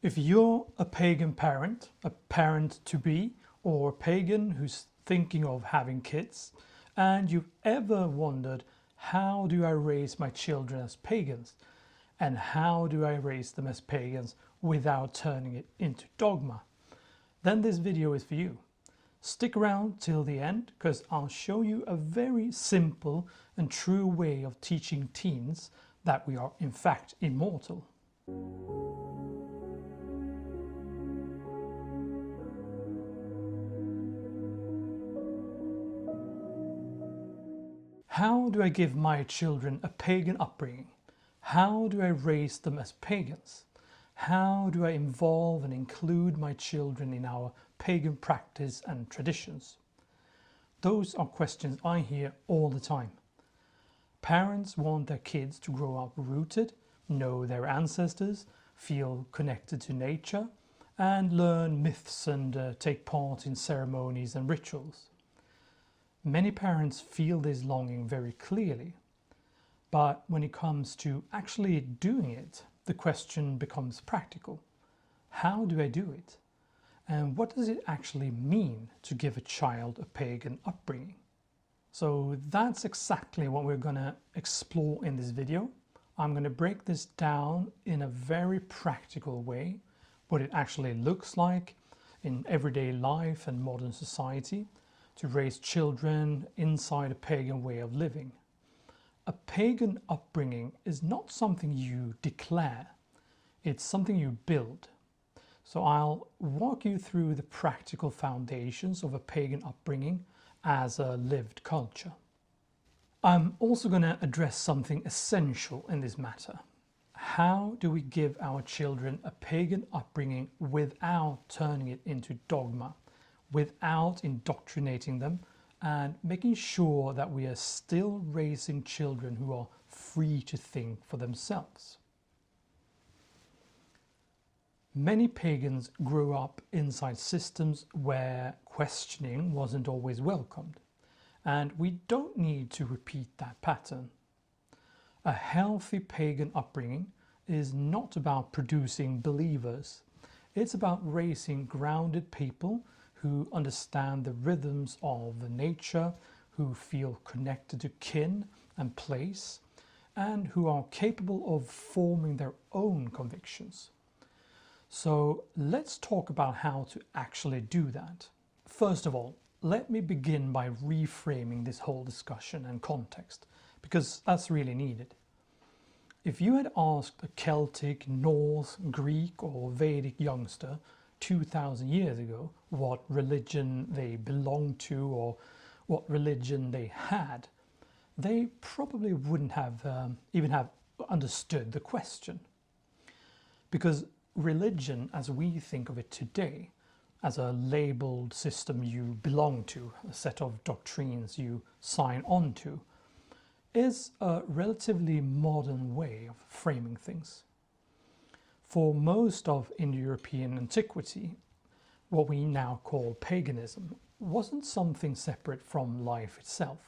If you're a pagan parent, a parent-to-be, or a pagan who's thinking of having kids, and you've ever wondered, how do I raise my children as pagans? And how do I raise them as pagans without turning it into dogma? Then this video is for you. Stick around till the end, because I'll show you a very simple and true way of teaching teens that we are in fact immortal. How do I give my children a pagan upbringing? How do I raise them as pagans? How do I involve and include my children in our pagan practice and traditions? Those are questions I hear all the time. Parents want their kids to grow up rooted, know their ancestors, feel connected to nature, and learn myths and take part in ceremonies and rituals. Many parents feel this longing very clearly, but when it comes to actually doing it, the question becomes practical. How do I do it? And what does it actually mean to give a child a pagan upbringing? So that's exactly what we're going to explore in this video. I'm going to break this down in a very practical way, what it actually looks like in everyday life and modern society, to raise children inside a pagan way of living. A pagan upbringing is not something you declare, it's something you build. So I'll walk you through the practical foundations of a pagan upbringing as a lived culture. I'm also going to address something essential in this matter. How do we give our children a pagan upbringing without turning it into dogma, without indoctrinating them, and making sure that we are still raising children who are free to think for themselves? Many pagans grew up inside systems where questioning wasn't always welcomed, and we don't need to repeat that pattern. A healthy pagan upbringing is not about producing believers. It's about raising grounded people who understand the rhythms of nature, who feel connected to kin and place, and who are capable of forming their own convictions. So let's talk about how to actually do that. First of all, let me begin by reframing this whole discussion and context, because that's really needed. If you had asked a Celtic, Norse, Greek or Vedic youngster 2,000 years ago what religion they belonged to or what religion they had, they probably wouldn't have even have understood the question. Because religion, as we think of it today, as a labeled system you belong to, a set of doctrines you sign on to, is a relatively modern way of framing things. For most of Indo-European antiquity, what we now call paganism wasn't something separate from life itself.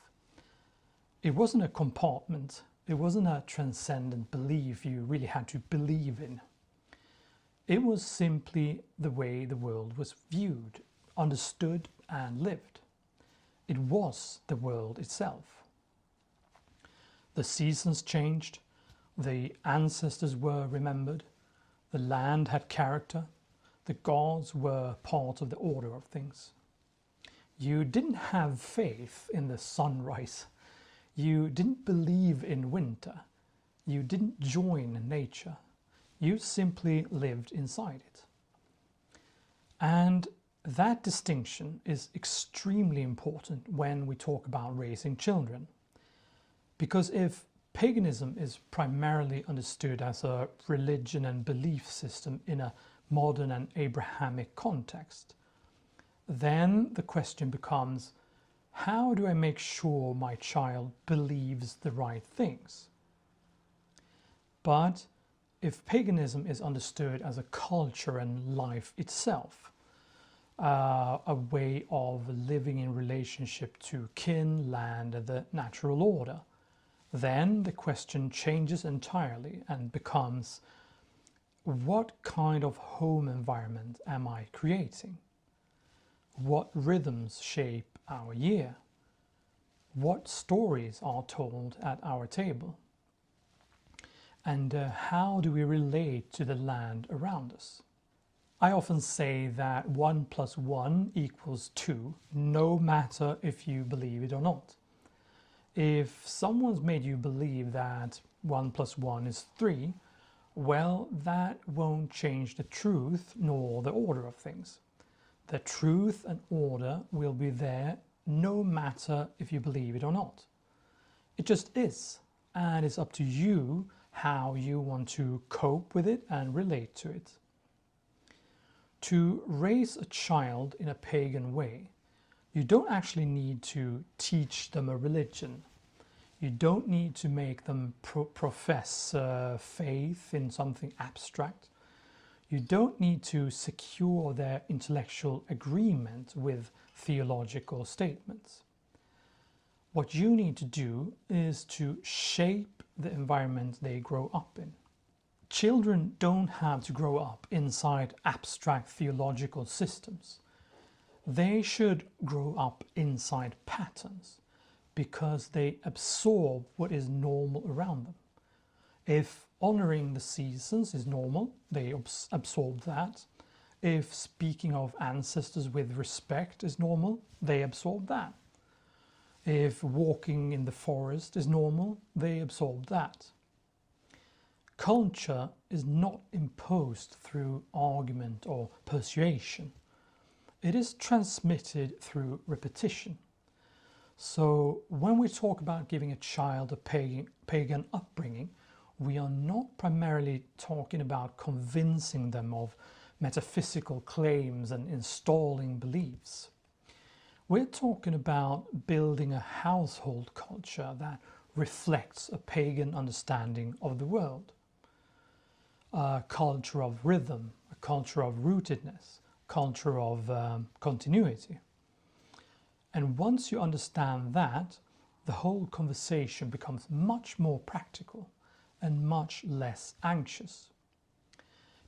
It wasn't a compartment, it wasn't a transcendent belief you really had to believe in. It was simply the way the world was viewed, understood and lived. It was the world itself. The seasons changed, the ancestors were remembered, the land had character, the gods were part of the order of things. You didn't have faith in the sunrise, you didn't believe in winter, you didn't join nature. You simply lived inside it. And that distinction is extremely important when we talk about raising children. Because if paganism is primarily understood as a religion and belief system in a modern and Abrahamic context, then the question becomes, how do I make sure my child believes the right things? But if paganism is understood as a culture and life itself, a way of living in relationship to kin, land, and the natural order, then the question changes entirely and becomes, what kind of home environment am I creating? What rhythms shape our year? What stories are told at our table? And how do we relate to the land around us? I often say that 1 + 1 = 2, no matter if you believe it or not. If someone's made you believe that 1 + 1 is 3, well, that won't change the truth nor the order of things. The truth and order will be there no matter if you believe it or not. It just is, and it's up to you how you want to cope with it and relate to it. To raise a child in a pagan way, you don't actually need to teach them a religion. You don't need to make them profess faith in something abstract. You don't need to secure their intellectual agreement with theological statements. What you need to do is to shape the environment they grow up in. Children don't have to grow up inside abstract theological systems. They should grow up inside patterns because they absorb what is normal around them. If honoring the seasons is normal, they absorb that. If speaking of ancestors with respect is normal, they absorb that. If walking in the forest is normal, they absorb that. Culture is not imposed through argument or persuasion. It is transmitted through repetition. So when we talk about giving a child a pagan upbringing, we are not primarily talking about convincing them of metaphysical claims and installing beliefs. We're talking about building a household culture that reflects a pagan understanding of the world. A culture of rhythm, a culture of rootedness, culture of continuity. And once you understand that, the whole conversation becomes much more practical and much less anxious.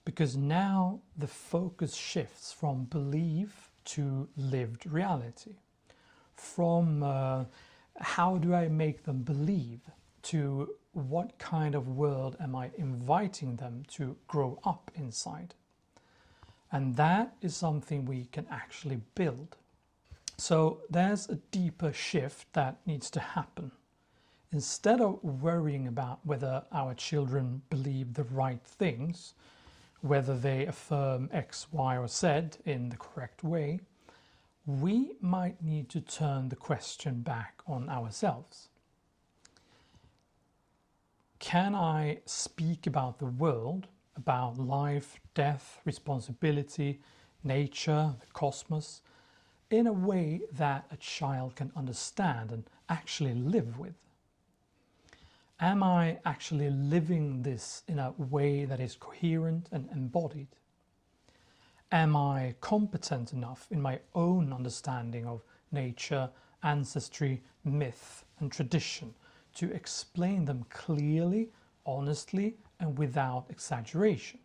Because now the focus shifts from belief to lived reality. From how do I make them believe to what kind of world am I inviting them to grow up inside? And that is something we can actually build. So there's a deeper shift that needs to happen. Instead of worrying about whether our children believe the right things, whether they affirm X, Y, or Z in the correct way, we might need to turn the question back on ourselves. Can I speak about the world, about life, death, responsibility, nature, the cosmos, in a way that a child can understand and actually live with? Am I actually living this in a way that is coherent and embodied? Am I competent enough in my own understanding of nature, ancestry, myth, and tradition to explain them clearly, honestly, and without exaggeration?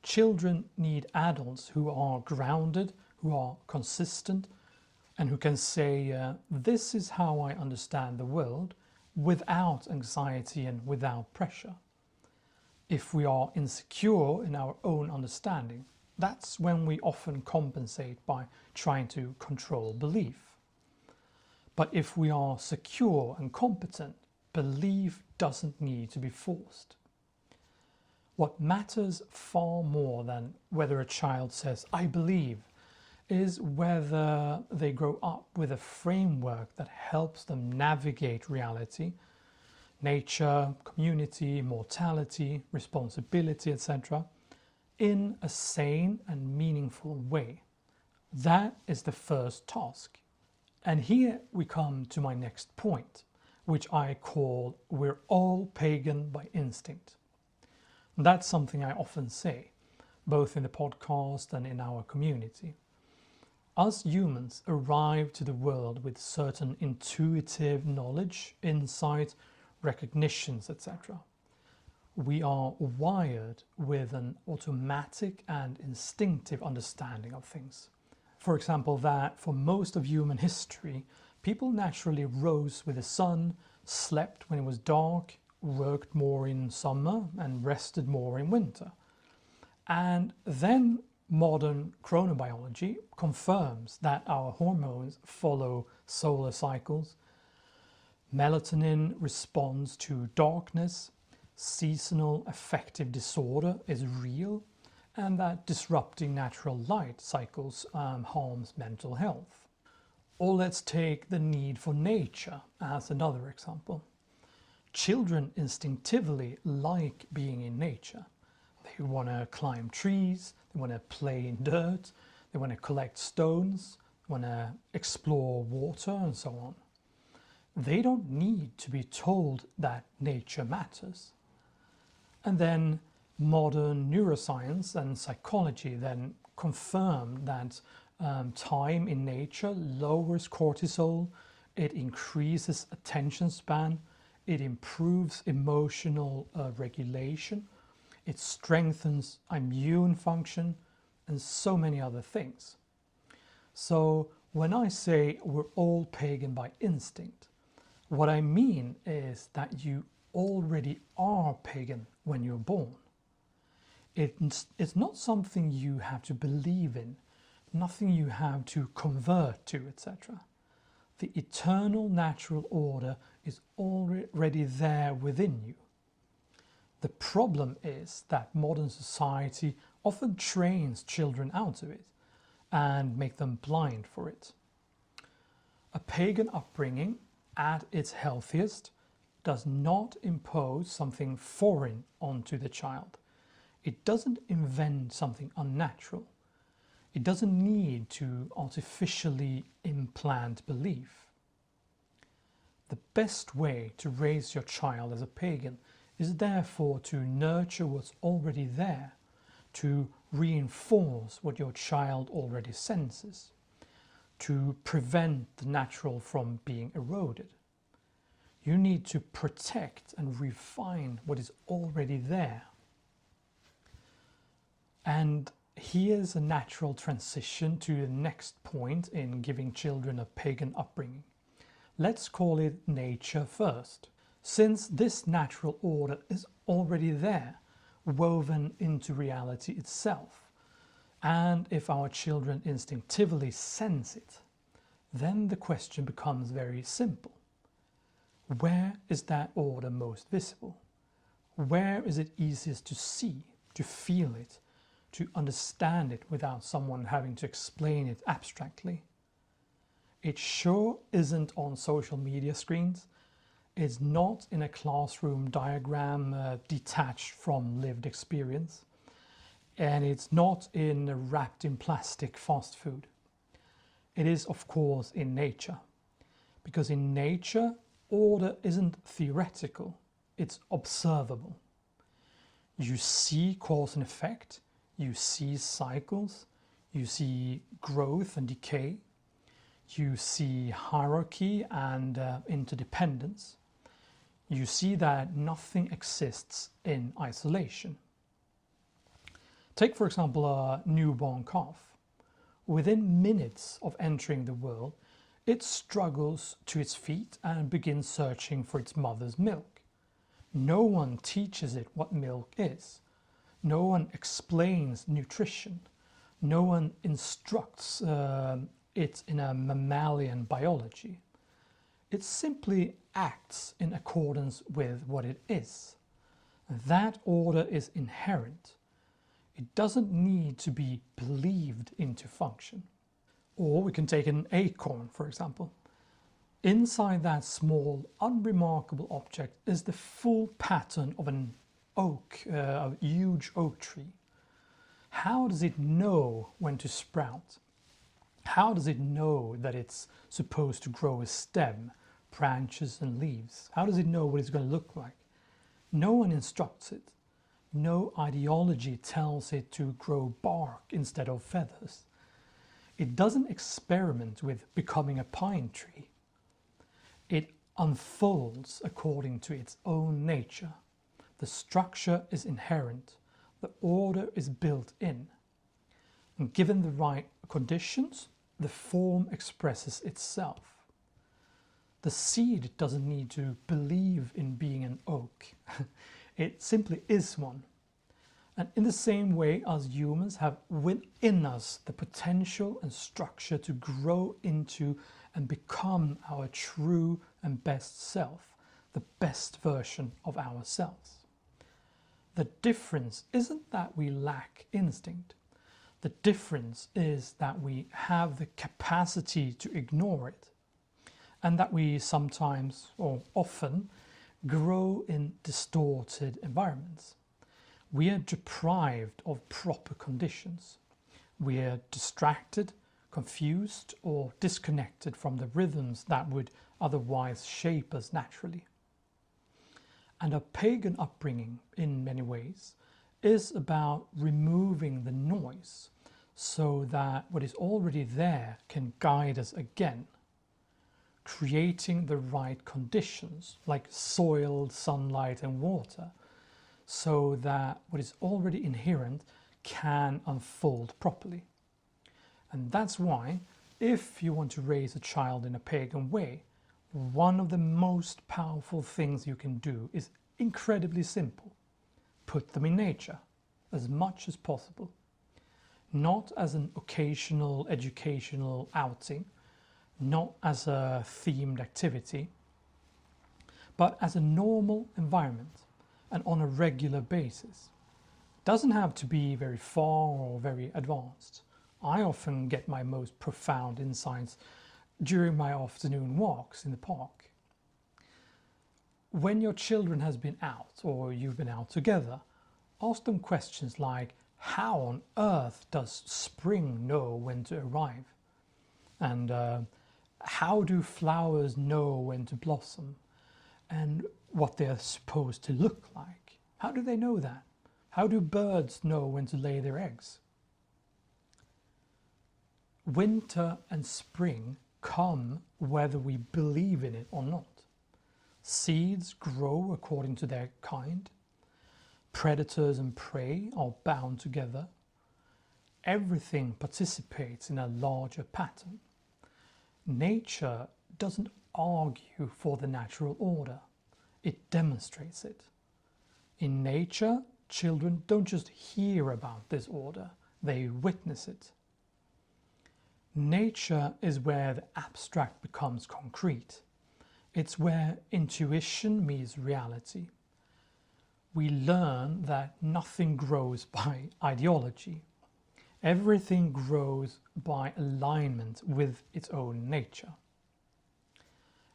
Children need adults who are grounded, who are consistent, and who can say, this is how I understand the world, without anxiety and without pressure. If we are insecure in our own understanding, that's when we often compensate by trying to control belief. But if we are secure and competent, belief doesn't need to be forced. What matters far more than whether a child says, I believe, is whether they grow up with a framework that helps them navigate reality, nature, community, mortality, responsibility, etc., in a sane and meaningful way. That is the first task. And here we come to my next point, which I call we're all pagan by instinct. That's something I often say, both in the podcast and in our community. Us humans arrive to the world with certain intuitive knowledge, insight, recognitions, etc. we are wired with an automatic and instinctive understanding of things. For example, that for most of human history, people naturally rose with the sun, slept when it was dark, worked more in summer and rested more in winter. And then modern chronobiology confirms that our hormones follow solar cycles. Melatonin responds to darkness, seasonal affective disorder is real, and that disrupting natural light cycles harms mental health. Or let's take the need for nature as another example. Children instinctively like being in nature. They want to climb trees, they want to play in dirt, they want to collect stones, they want to explore water and so on. They don't need to be told that nature matters. And then modern neuroscience and psychology then confirm that time in nature lowers cortisol, it increases attention span, it improves emotional regulation, it strengthens immune function, and so many other things. So when I say we're all pagan by instinct, what I mean is that you already are pagan when you're born. It's not something you have to believe in, nothing you have to convert to, etc. The eternal natural order is already there within you. The problem is that modern society often trains children out of it and make them blind for it. A pagan upbringing, at its healthiest, does not impose something foreign onto the child. It doesn't invent something unnatural. It doesn't need to artificially implant belief. The best way to raise your child as a pagan is therefore to nurture what's already there, to reinforce what your child already senses, to prevent the natural from being eroded. You need to protect and refine what is already there. And here's a natural transition to the next point in giving children a pagan upbringing. Let's call it nature first. Since this natural order is already there, woven into reality itself, and if our children instinctively sense it, then the question becomes very simple. Where is that order most visible? Where is it easiest to see, to feel it, to understand it without someone having to explain it abstractly? It sure isn't on social media screens. It's not in a classroom diagram detached from lived experience. And it's not wrapped in plastic fast food. It is, of course, in nature. Because in nature, order isn't theoretical, it's observable. You see cause and effect, you see cycles, you see growth and decay, you see hierarchy and interdependence. You see that nothing exists in isolation. Take, for example, a newborn calf. Within minutes of entering the world, it struggles to its feet and begins searching for its mother's milk. No one teaches it what milk is. No one explains nutrition. No one instructs it in a mammalian biology. It simply acts in accordance with what it is. That order is inherent. It doesn't need to be believed into function. Or we can take an acorn, for example. Inside that small, unremarkable object is the full pattern of an oak, a huge oak tree. How does it know when to sprout? How does it know that it's supposed to grow a stem, branches and leaves? How does it know what it's going to look like? No one instructs it. No ideology tells it to grow bark instead of feathers. It doesn't experiment with becoming a pine tree. It unfolds according to its own nature. The structure is inherent. The order is built in. And given the right conditions, the form expresses itself. The seed doesn't need to believe in being an oak. It simply is one. And in the same way, us humans have within us the potential and structure to grow into and become our true and best self, the best version of ourselves. The difference isn't that we lack instinct. The difference is that we have the capacity to ignore it, and that we sometimes, or often, grow in distorted environments. We are deprived of proper conditions. We are distracted, confused, or disconnected from the rhythms that would otherwise shape us naturally. And a pagan upbringing, in many ways, is about removing the noise so that what is already there can guide us again, creating the right conditions like soil, sunlight and water, so that what is already inherent can unfold properly. And that's why, if you want to raise a child in a pagan way, one of the most powerful things you can do is incredibly simple. Put them in nature as much as possible. Not as an occasional educational outing, not as a themed activity, but as a normal environment and on a regular basis. It doesn't have to be very far or very advanced. I often get my most profound insights during my afternoon walks in the park. When your children has been out or you've been out together, ask them questions like, how on earth does spring know when to arrive? And how do flowers know when to blossom? And what they're supposed to look like? How do they know that? How do birds know when to lay their eggs? Winter and spring come whether we believe in it or not. Seeds grow according to their kind. Predators and prey are bound together. Everything participates in a larger pattern. Nature doesn't argue for the natural order. It demonstrates it. In nature, children don't just hear about this order, they witness it. Nature is where the abstract becomes concrete. It's where intuition meets reality. We learn that nothing grows by ideology. Everything grows by alignment with its own nature.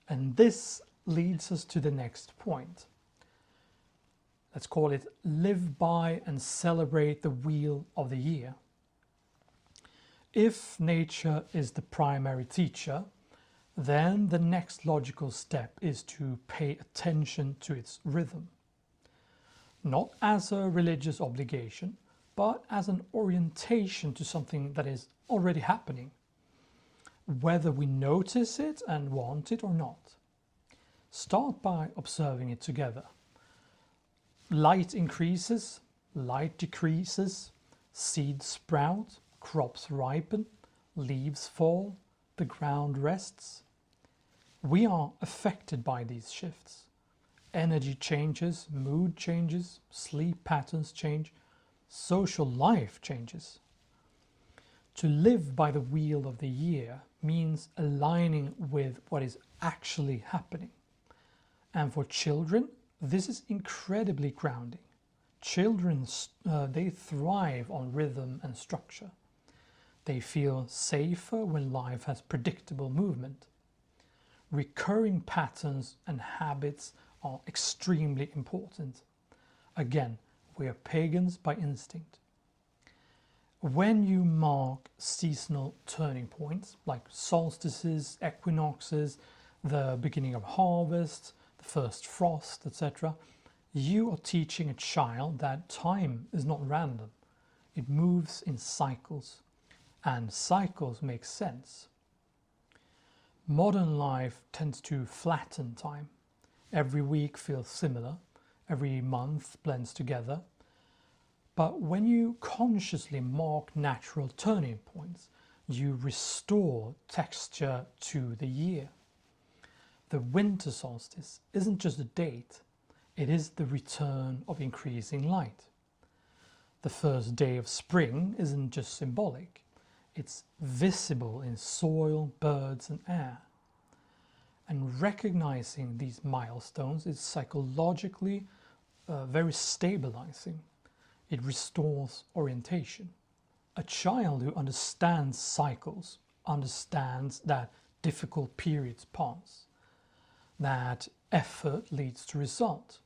And this leads us to the next point. Let's call it live by and celebrate the wheel of the year. If nature is the primary teacher, then the next logical step is to pay attention to its rhythm. Not as a religious obligation, but as an orientation to something that is already happening, whether we notice it and want it or not. Start by observing it together. Light increases, light decreases, seeds sprout, crops ripen, leaves fall, the ground rests. We are affected by these shifts. Energy changes, mood changes, sleep patterns change, social life changes. To live by the wheel of the year means aligning with what is actually happening. And for children, this is incredibly grounding. Children, they thrive on rhythm and structure. They feel safer when life has predictable movement. Recurring patterns and habits are extremely important. Again, we are pagans by instinct. When you mark seasonal turning points like solstices, equinoxes, the beginning of harvest, the first frost, etc., you are teaching a child that time is not random. It moves in cycles, and cycles make sense. Modern life tends to flatten time. Every week feels similar. every month blends together. But when you consciously mark natural turning points, you restore texture to the year. The winter solstice isn't just a date, it is the return of increasing light. The first day of spring isn't just symbolic, it's visible in soil, birds, and air. And recognizing these milestones is psychologically very stabilizing. It restores orientation. A child who understands cycles understands that difficult periods pass, that effort leads to result,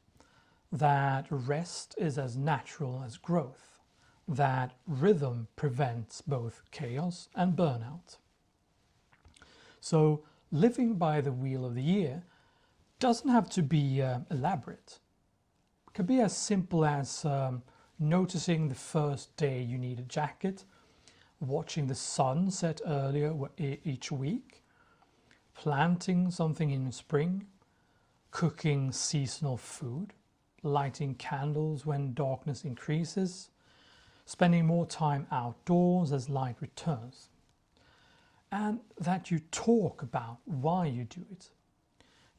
that rest is as natural as growth, that rhythm prevents both chaos and burnout. So living by the wheel of the year doesn't have to be elaborate. It can be as simple as noticing the first day you need a jacket, watching the sun set earlier each week, planting something in spring, cooking seasonal food, lighting candles when darkness increases, spending more time outdoors as light returns, and that you talk about why you do it.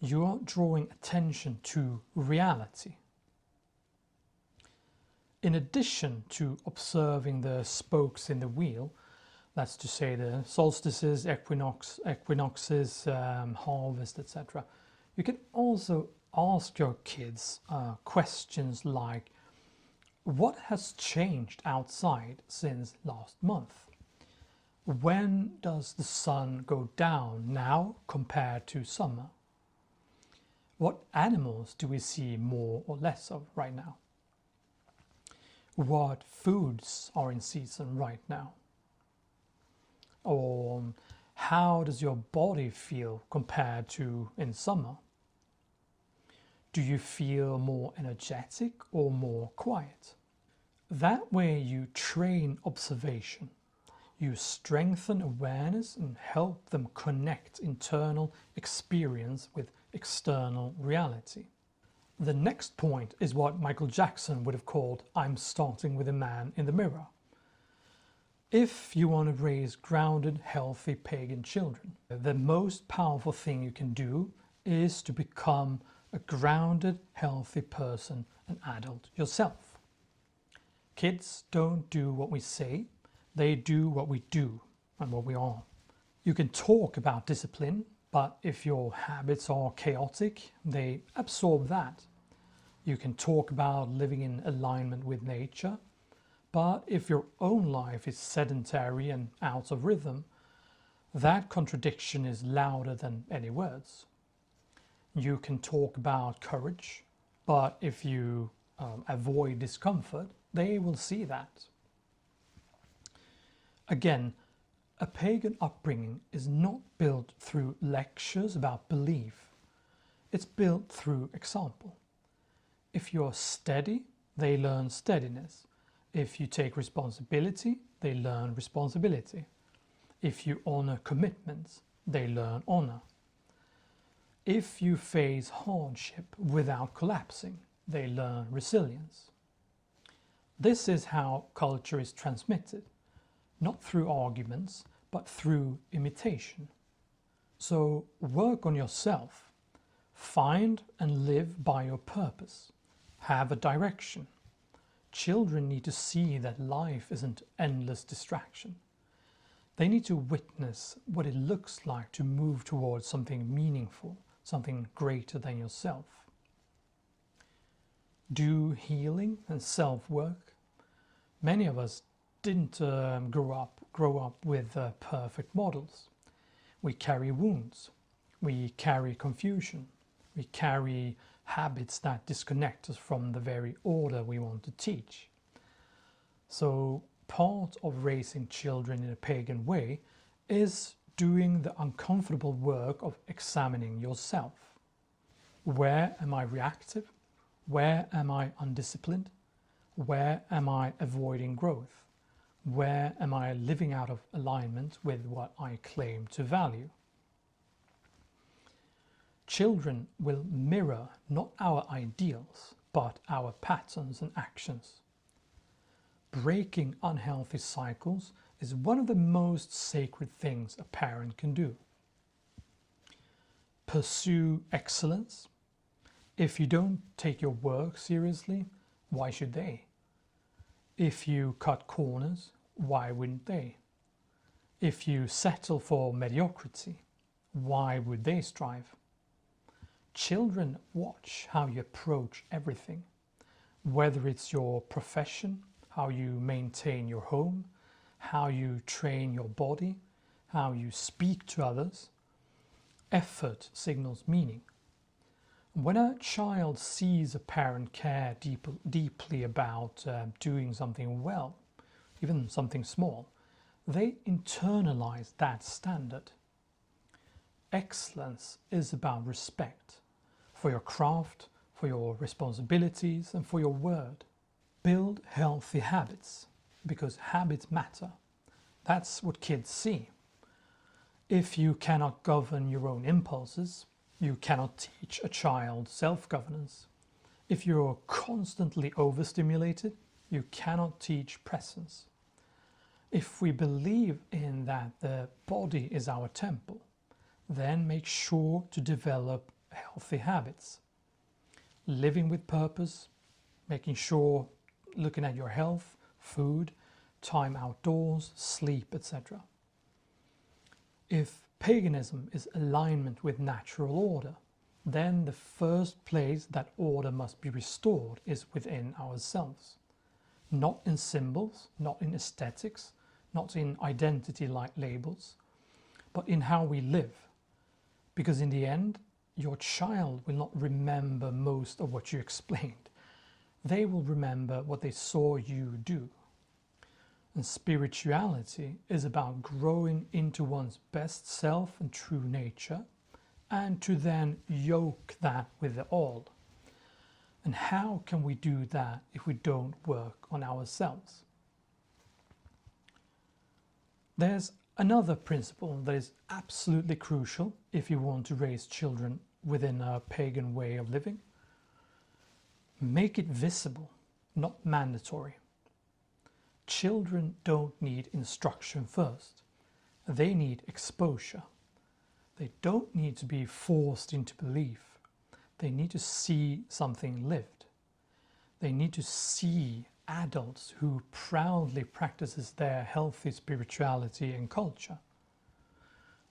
You are drawing attention to reality. In addition to observing the spokes in the wheel, that's to say the solstices, equinoxes, harvest, etc., you can also ask your kids questions like, what has changed outside since last month? When does the sun go down now compared to summer? What animals do we see more or less of right now? What foods are in season right now? Or how does your body feel compared to in summer? Do you feel more energetic or more quiet? That way you train observation. You strengthen awareness and help them connect internal experience with external reality. The next point is what Michael Jackson would have called, I'm starting with a man in the mirror. If you want to raise grounded, healthy pagan children, the most powerful thing you can do is to become a grounded, healthy person, an adult yourself. Kids don't do what we say, they do what we do and what we are. You can talk about discipline, but if your habits are chaotic, they absorb that. You can talk about living in alignment with nature, but if your own life is sedentary and out of rhythm, that contradiction is louder than any words. You can talk about courage, but if you avoid discomfort, they will see that. Again, a pagan upbringing is not built through lectures about belief. It's built through example. If you're steady, they learn steadiness. If you take responsibility, they learn responsibility. If you honor commitments, they learn honor. If you face hardship without collapsing, they learn resilience. This is how culture is transmitted, not through arguments, but through imitation. So work on yourself. Find and live by your purpose. Have a direction. Children need to see that life isn't endless distraction. They need to witness what it looks like to move towards something meaningful, something greater than yourself. Do healing and self-work. Many of us didn't grow up with perfect models. We carry wounds. We carry confusion. We carry habits that disconnect us from the very order we want to teach. So part of raising children in a pagan way is doing the uncomfortable work of examining yourself. Where am I reactive? Where am I undisciplined? Where am I avoiding growth? Where am I living out of alignment with what I claim to value? Children will mirror not our ideals, but our patterns and actions. Breaking unhealthy cycles is one of the most sacred things a parent can do. Pursue excellence. If you don't take your work seriously, why should they? If you cut corners, why wouldn't they? If you settle for mediocrity, why would they strive? Children watch how you approach everything, whether it's your profession, how you maintain your home, how you train your body, how you speak to others. Effort signals meaning. When a child sees a parent care deeply about doing something well, even something small, they internalize that standard. Excellence is about respect for your craft, for your responsibilities, and for your word. Build healthy habits, because habits matter. That's what kids see. If you cannot govern your own impulses, you cannot teach a child self-governance. If you're constantly overstimulated, you cannot teach presence. If we believe in that the body is our temple, then make sure to develop healthy habits. Living with purpose, making sure, looking at your health, food, time outdoors, sleep, etc. If paganism is alignment with natural order, then the first place that order must be restored is within ourselves. Not in symbols, not in aesthetics, not in identity-like labels, but in how we live. Because in the end, your child will not remember most of what you explained. They will remember what they saw you do. And spirituality is about growing into one's best self and true nature, and to then yoke that with the all. And how can we do that if we don't work on ourselves? There's another principle that is absolutely crucial if you want to raise children within a pagan way of living. Make it visible, not mandatory. Children don't need instruction first. They need exposure. They don't need to be forced into belief. They need to see something lived. They need to see adults who proudly practices their healthy spirituality and culture.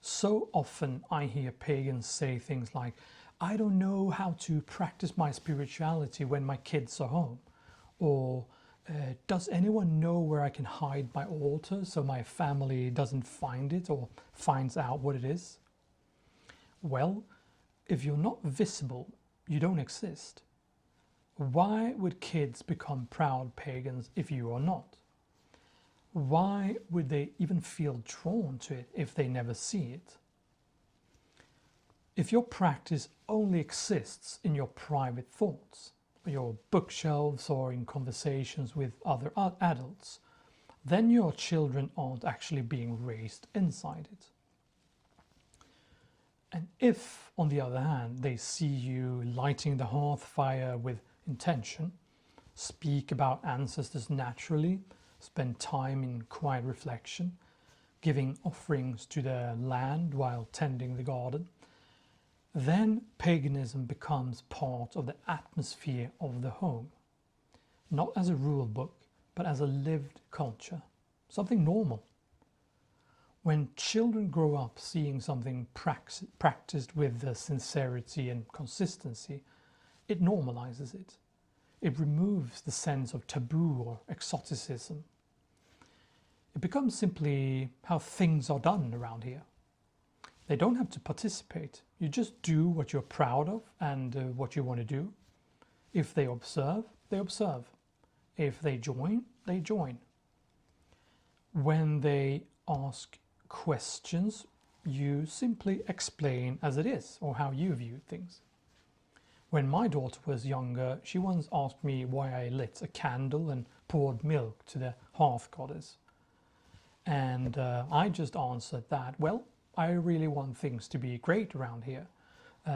So often I hear pagans say things like, I don't know how to practice my spirituality when my kids are home, or does anyone know where I can hide my altar so my family doesn't find it or finds out what it is? Well, if you're not visible, you don't exist. Why would kids become proud pagans if you are not? Why would they even feel drawn to it if they never see it? If your practice only exists in your private thoughts, your bookshelves, or in conversations with other adults, then your children aren't actually being raised inside it. And if, on the other hand, they see you lighting the hearth fire with intention, speak about ancestors naturally, spend time in quiet reflection, giving offerings to the land while tending the garden, then paganism becomes part of the atmosphere of the home, not as a rule book, but as a lived culture, something normal. When children grow up seeing something practiced with sincerity and consistency, it normalizes it. It removes the sense of taboo or exoticism. It becomes simply how things are done around here. They don't have to participate. You just do what you're proud of and what you want to do. If they observe, they observe. If they join, they join. When they ask questions, you simply explain as it is or how you view things. When my daughter was younger, she once asked me why I lit a candle and poured milk to the hearth goddess. And I just answered that, well, I really want things to be great around here,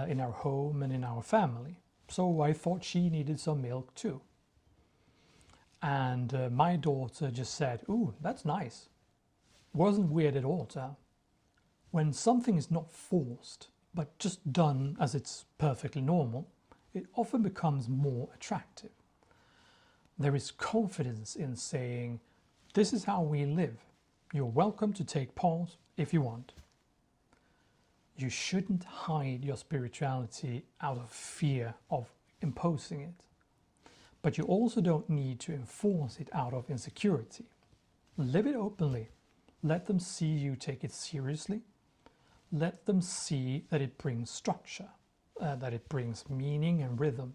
in our home and in our family. so I thought she needed some milk too. And my daughter just said, "Ooh, that's nice." Wasn't weird at all to her. When something is not forced, but just done as it's perfectly normal, it often becomes more attractive. There is confidence in saying, "This is how we live. You're welcome to take part if you want." You shouldn't hide your spirituality out of fear of imposing it. But you also don't need to enforce it out of insecurity. Live it openly. Let them see you take it seriously. Let them see that it brings structure, that it brings meaning and rhythm.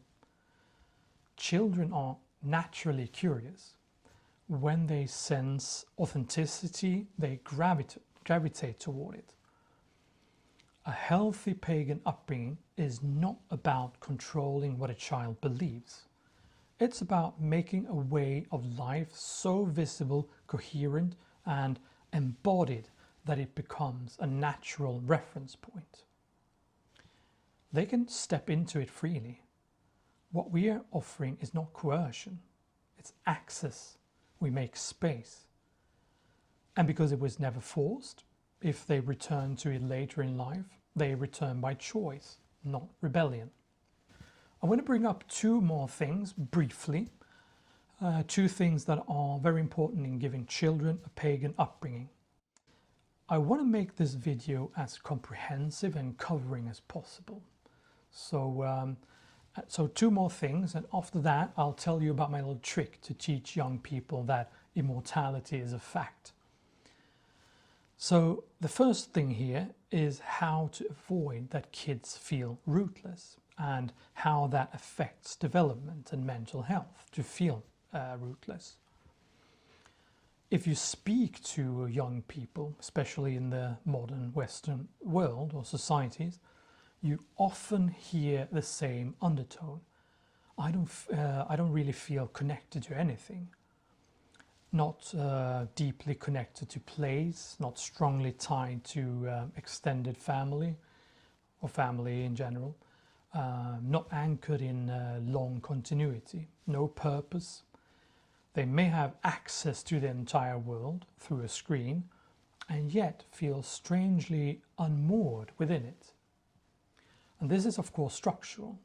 Children are naturally curious. When they sense authenticity, they gravitate toward it. A healthy pagan upbringing is not about controlling what a child believes. It's about making a way of life so visible, coherent, and embodied that it becomes a natural reference point. They can step into it freely. What we are offering is not coercion, it's access. We make space. And because it was never forced, if they return to it later in life, they return by choice, not rebellion. I want to bring up two more things briefly, two things that are very important in giving children a pagan upbringing. I want to make this video as comprehensive and covering as possible. So two more things, and after that I'll tell you about my little trick to teach young people that immortality is a fact. So the first thing here is how to avoid that kids feel rootless and how that affects development and mental health to feel rootless. If you speak to young people, especially in the modern Western world or societies, you often hear the same undertone. I don't really feel connected to anything. Not deeply connected to place, not strongly tied to extended family or family in general, not anchored in long continuity, no purpose. They may have access to the entire world through a screen and yet feel strangely unmoored within it. And this is of course structural.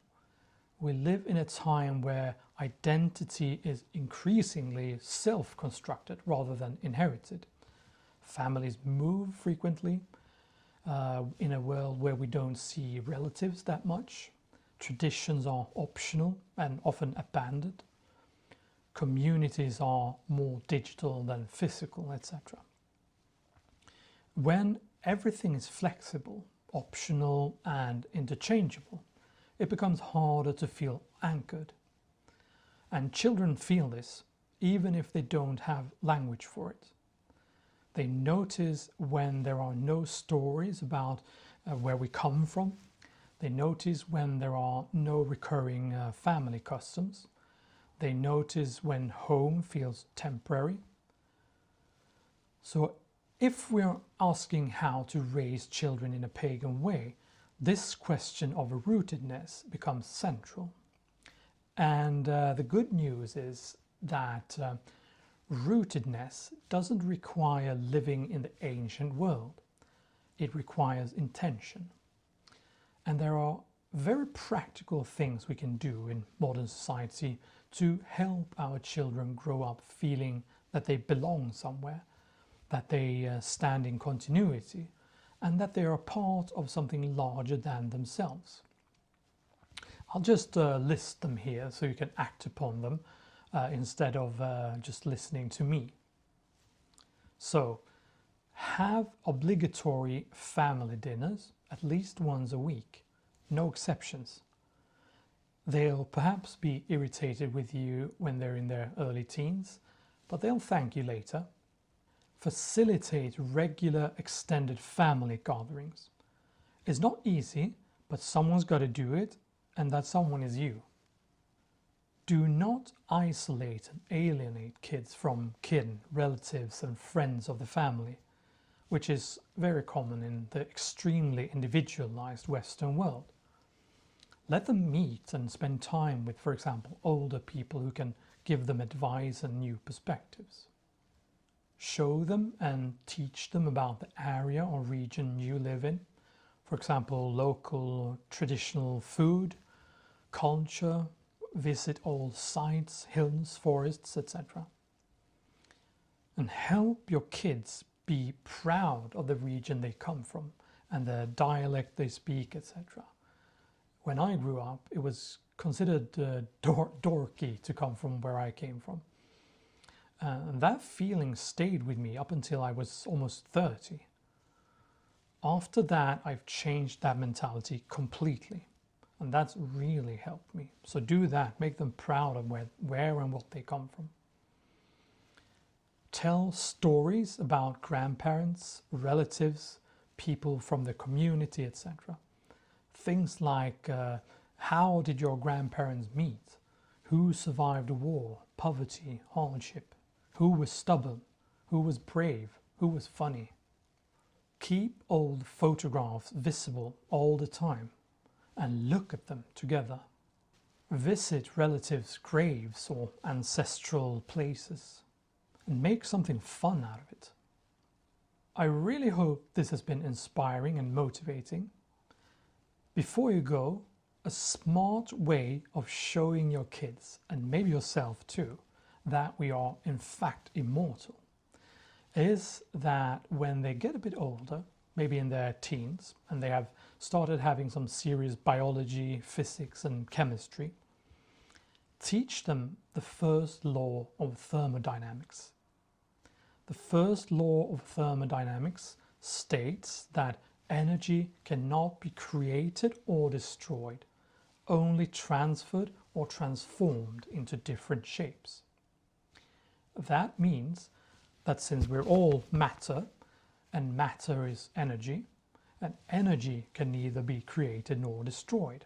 We live in a time where identity is increasingly self-constructed rather than inherited. Families move frequently in a world where we don't see relatives that much. Traditions are optional and often abandoned. Communities are more digital than physical, etc. When everything is flexible, optional and interchangeable, it becomes harder to feel anchored. And children feel this, even if they don't have language for it. They notice when there are no stories about where we come from. They notice when there are no recurring family customs. They notice when home feels temporary. So if we're asking how to raise children in a pagan way, this question of rootedness becomes central. And the good news is that rootedness doesn't require living in the ancient world. It requires intention. And there are very practical things we can do in modern society to help our children grow up feeling that they belong somewhere, that they stand in continuity, and that they are part of something larger than themselves. I'll just list them here so you can act upon them instead of just listening to me. So, have obligatory family dinners at least once a week, no exceptions. They'll perhaps be irritated with you when they're in their early teens, but they'll thank you later. Facilitate regular extended family gatherings. It's not easy, but someone's got to do it, and that someone is you. Do not isolate and alienate kids from kin, relatives and friends of the family, which is very common in the extremely individualized Western world. Let them meet and spend time with, for example, older people who can give them advice and new perspectives. Show them and teach them about the area or region you live in. For example, local or traditional food, culture, visit old sites, hills, forests, etc. And help your kids be proud of the region they come from and the dialect they speak, etc. When I grew up, it was considered dorky to come from where I came from. And that feeling stayed with me up until I was almost 30. After that, I've changed that mentality completely. And that's really helped me. So do that. Make them proud of where and what they come from. Tell stories about grandparents, relatives, people from the community, etc. Things like, how did your grandparents meet? Who survived war, poverty, hardship? Who was stubborn? Who was brave? Who was funny? Keep old photographs visible all the time and look at them together. Visit relatives' graves or ancestral places and make something fun out of it. I really hope this has been inspiring and motivating. Before you go, a smart way of showing your kids, and maybe yourself too, that we are in fact immortal is that when they get a bit older, maybe in their teens, and they have started having some serious biology, physics and chemistry, teach them the first law of thermodynamics. The first law of thermodynamics states that energy cannot be created or destroyed, only transferred or transformed into different shapes. That means that since we're all matter, and matter is energy, and energy can neither be created nor destroyed.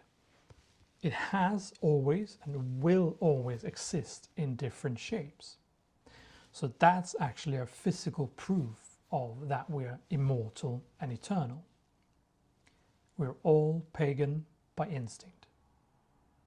It has always and will always exist in different shapes. So that's actually a physical proof of that we're immortal and eternal. We're all pagan by instinct.